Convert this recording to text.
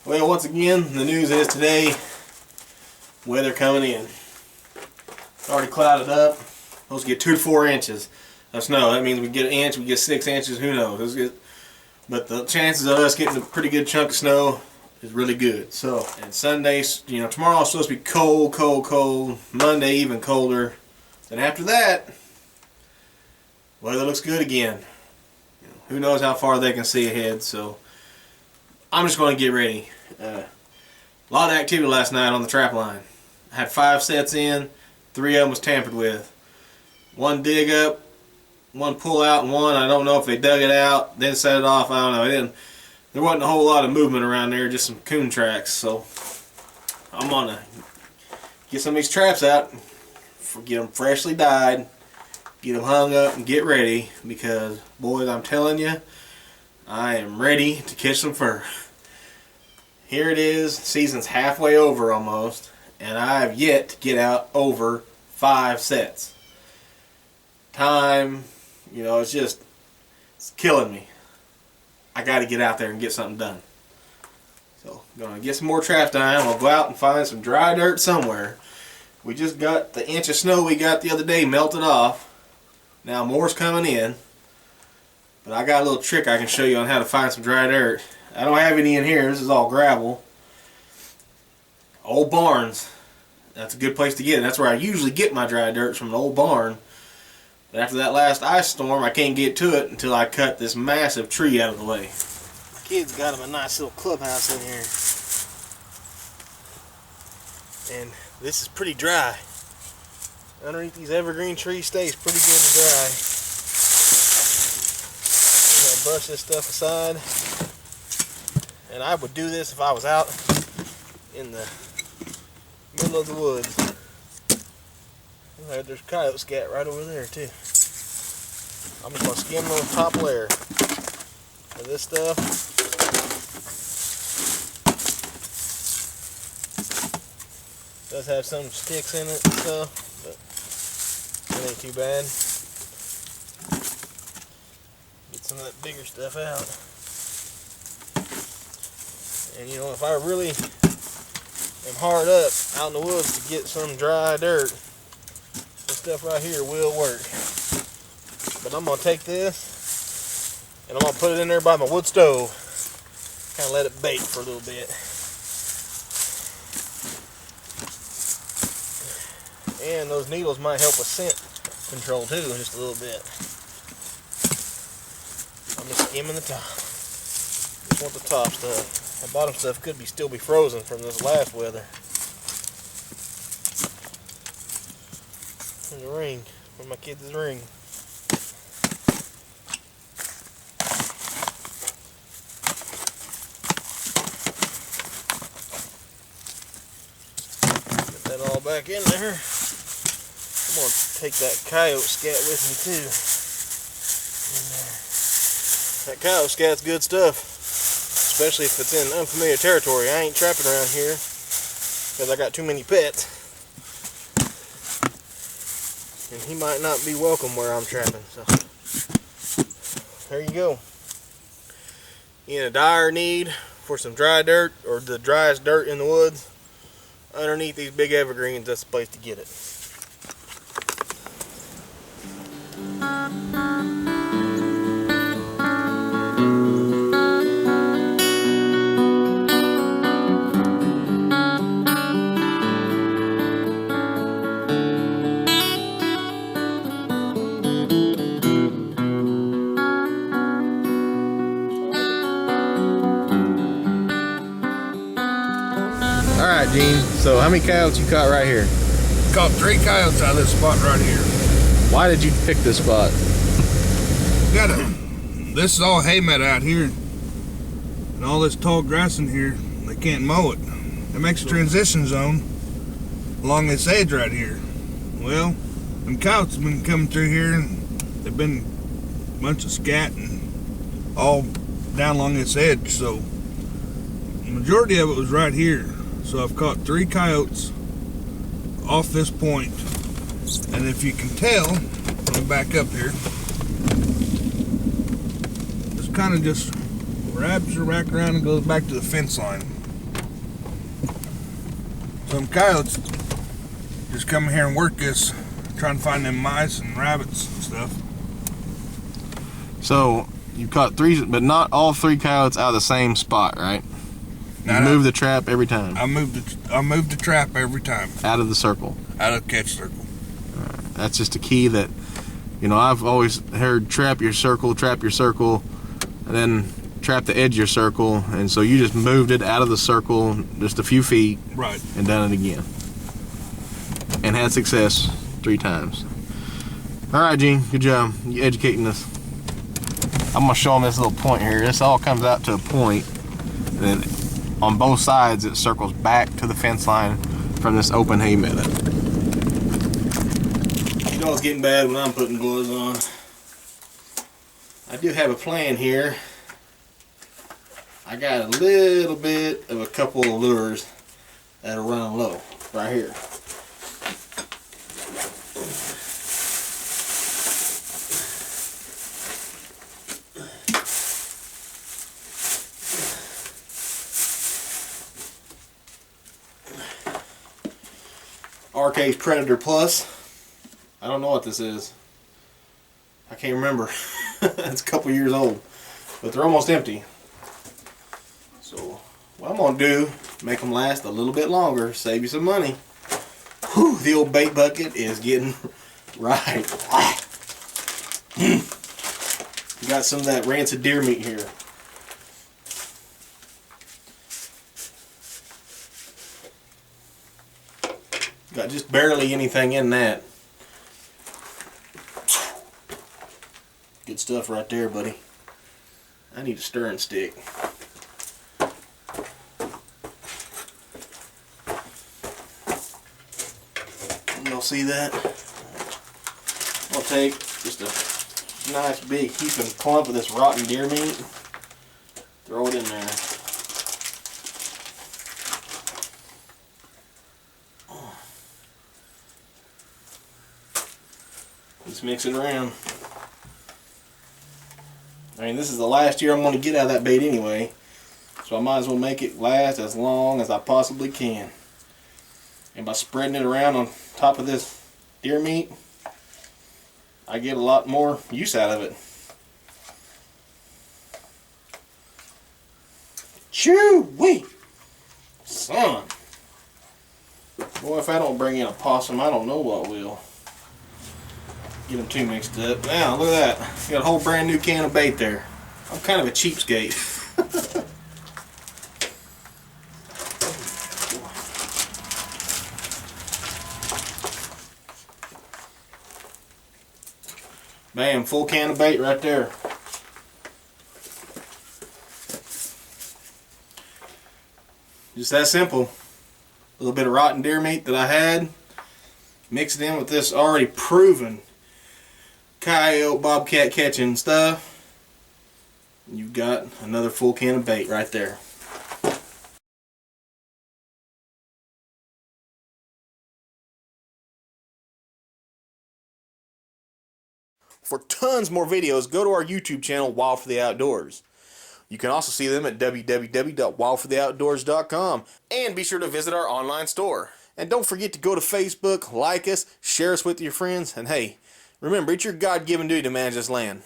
Well, once again, the news is today, weather coming in. It's already clouded up. Supposed to get 2 to 4 inches of snow. That means we get an inch, we get 6 inches, who knows. But the chances of us getting a pretty good chunk of snow is really good. So, and Sunday, tomorrow is supposed to be cold, cold, cold. Monday even colder. Then after that, weather looks good again. Who knows how far they can see ahead, so I'm just going to get ready. A lot of activity last night on the trap line. I had 5 sets in, 3 of them was tampered with. 1 dig up, 1 pull out, and 1, I don't know if they dug it out, then set it off, I don't know. There wasn't a whole lot of movement around there, just some coon tracks. So I'm going to get some of these traps out, get them freshly dyed, get them hung up and get ready, because boys, I'm telling you, I am ready to catch some fur. Here it is, season's halfway over almost, and I have yet to get out over 5 sets. Time, it's killing me. I got to get out there and get something done. So, I'm going to get some more traps done. We'll go out and find some dry dirt somewhere. We just got the inch of snow we got the other day melted off. Now more's coming in. But I got a little trick I can show you on how to find some dry dirt. I don't have any in here. This is all gravel. Old barns. That's a good place to get it. That's where I usually get my dry dirt, from an old barn. But after that last ice storm, I can't get to it until I cut this massive tree out of the way. Kids got them a nice little clubhouse in here. And this is pretty dry. Underneath these evergreen trees stays pretty good and dry. I'm going to brush this stuff aside. And I would do this if I was out in the middle of the woods. There's coyote scat right over there too. I'm just going to skim the top layer of this stuff. It does have some sticks in it and stuff, but it ain't too bad. Get some of that bigger stuff out. And if I really am hard up out in the woods to get some dry dirt, this stuff right here will work. But I'm going to take this and I'm going to put it in there by my wood stove. Kind of let it bake for a little bit. And those needles might help with scent control too, just a little bit. I'm just skimming the top. Just want the top stuff. The bottom stuff could still be frozen from this last weather. There's a ring. Where's my kid's ring? Get that all back in there. I'm going to take that coyote scat with me too. That coyote scat's good stuff. Especially if it's in unfamiliar territory. I ain't trapping around here because I got too many pets. And he might not be welcome where I'm trapping. So there you go. In a dire need for some dry dirt, or the driest dirt in the woods, underneath these big evergreens, that's the place to get it. Alright, Gene, so how many coyotes you caught right here? Caught 3 coyotes out of this spot right here. Why did you pick this spot? This is all hay meadow out here. And all this tall grass in here, they can't mow it. It makes a transition zone along this edge right here. Well, them coyotes have been coming through here, and they've been a bunch of scat and all down along this edge. So the majority of it was right here. So I've caught 3 coyotes off this point. And if you can tell, let me back up here. This kind of just wraps her back around and goes back to the fence line. Some coyotes just come here and work this, trying to find them mice and rabbits and stuff. So you caught 3, but not all 3 coyotes out of the same spot, right? You move the trap every time. I moved the trap every time. Out of the circle. Out of the catch circle. Right. That's just a key that, you know, I've always heard trap your circle, and then trap the edge of your circle, and so you just moved it out of the circle just a few feet, right, and done it again, and had success 3 times. All right, Gene, good job. You educating us. I'm gonna show them this little point here. This all comes out to a point, and then on both sides it circles back to the fence line from this open hay meadow. You know it's getting bad when I'm putting gloves on. I do have a plan here. I got a little bit of a couple of lures that are running low right here. RK's Predator Plus. I don't know what this is. I can't remember. It's a couple years old, but they're almost empty. So what I'm gonna do, make them last a little bit longer, save you some money. Whew, the old bait bucket is getting right. Got some of that rancid deer meat here. Got just barely anything in that. Good stuff right there, buddy. I need a stirring stick. Y'all see that? I'll take just a nice big heaping clump of this rotten deer meat. Throw it in there. Just mix it around. I mean, this is the last year I'm going to get out of that bait anyway, so I might as well make it last as long as I possibly can. And by spreading it around on top of this deer meat, I get a lot more use out of it. Chew-wee! Son! Boy, if I don't bring in a possum, I don't know what will. Get them too mixed up. Now, look at that. Got a whole brand new can of bait there. I'm kind of a cheapskate. Bam, full can of bait right there. Just that simple. A little bit of rotten deer meat that I had. Mix it in with this already proven coyote bobcat catching stuff. You've got another full can of bait right there. For tons more videos, go to our YouTube channel, Wild for the Outdoors. You can also see them at www.wildfortheoutdoors.com, and be sure to visit our online store. And don't forget to go to Facebook, like us, share us with your friends, and hey, remember, it's your God-given duty to manage this land.